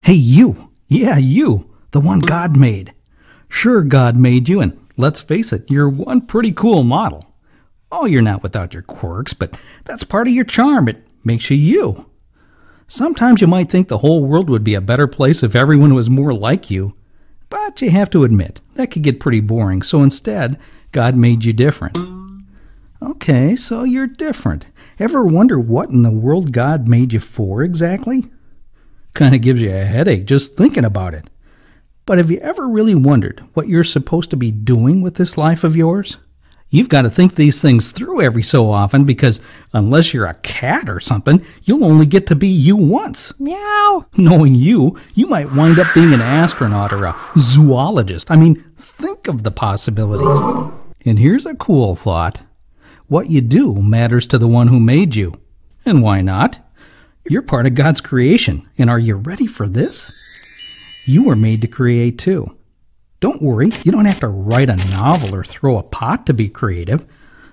Hey, you. Yeah, you. The one God made. Sure, God made you, and let's face it, you're one pretty cool model. Oh, you're not without your quirks, but that's part of your charm. It makes you you. Sometimes you might think the whole world would be a better place if everyone was more like you. But you have to admit, that could get pretty boring, so instead, God made you different. Okay, so you're different. Ever wonder what in the world God made you for exactly? Kind of gives you a headache just thinking about it. But have you ever really wondered what you're supposed to be doing with this life of yours? You've got to think these things through every so often because unless you're a cat or something, you'll only get to be you once. Meow. Knowing you might wind up being an astronaut or a zoologist. I mean, think of the possibilities. And here's a cool thought. What you do matters to the one who made you. And why not? You're part of God's creation. And are you ready for this? You were made to create too. Don't worry, you don't have to write a novel or throw a pot to be creative.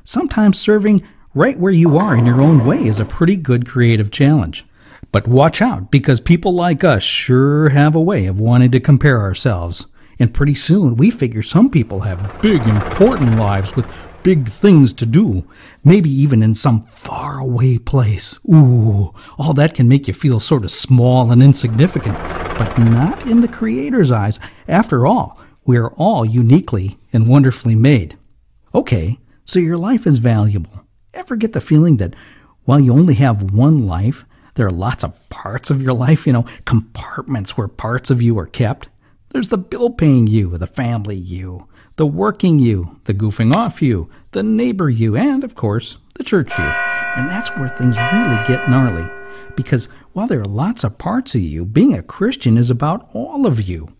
Sometimes serving right where you are in your own way is a pretty good creative challenge. But watch out, because people like us sure have a way of wanting to compare ourselves. And pretty soon we figure some people have big, important lives with big things to do, maybe even in some faraway place. Ooh, all that can make you feel sort of small and insignificant, but not in the Creator's eyes. After all, we are all uniquely and wonderfully made. Okay, so your life is valuable. Ever get the feeling that while you only have one life, there are lots of parts of your life, compartments where parts of you are kept? There's the bill-paying you, the family you, the working you, the goofing off you, the neighbor you, and, of course, the church you. And that's where things really get gnarly. Because while there are lots of parts of you, being a Christian is about all of you.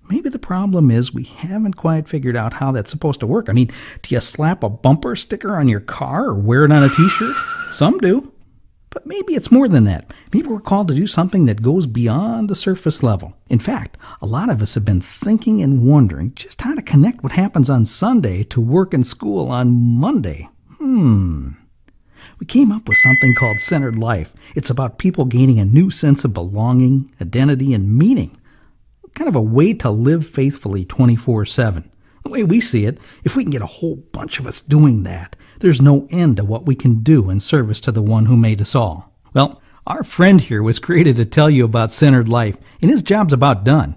Maybe the problem is we haven't quite figured out how that's supposed to work. I mean, do you slap a bumper sticker on your car or wear it on a t-shirt? Some do. But maybe it's more than that. Maybe we're called to do something that goes beyond the surface level. In fact, a lot of us have been thinking and wondering just how to connect what happens on Sunday to work and school on Monday. We came up with something called Centered Life. It's about people gaining a new sense of belonging, identity, and meaning. Kind of a way to live faithfully 24/7. The way we see it, if we can get a whole bunch of us doing that, there's no end to what we can do in service to the one who made us all. Well, our friend here was created to tell you about Centered Life, and his job's about done.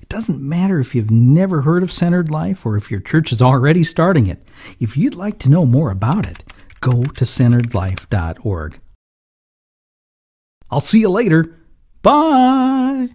It doesn't matter if you've never heard of Centered Life or if your church is already starting it. If you'd like to know more about it, go to centeredlife.org. I'll see you later. Bye!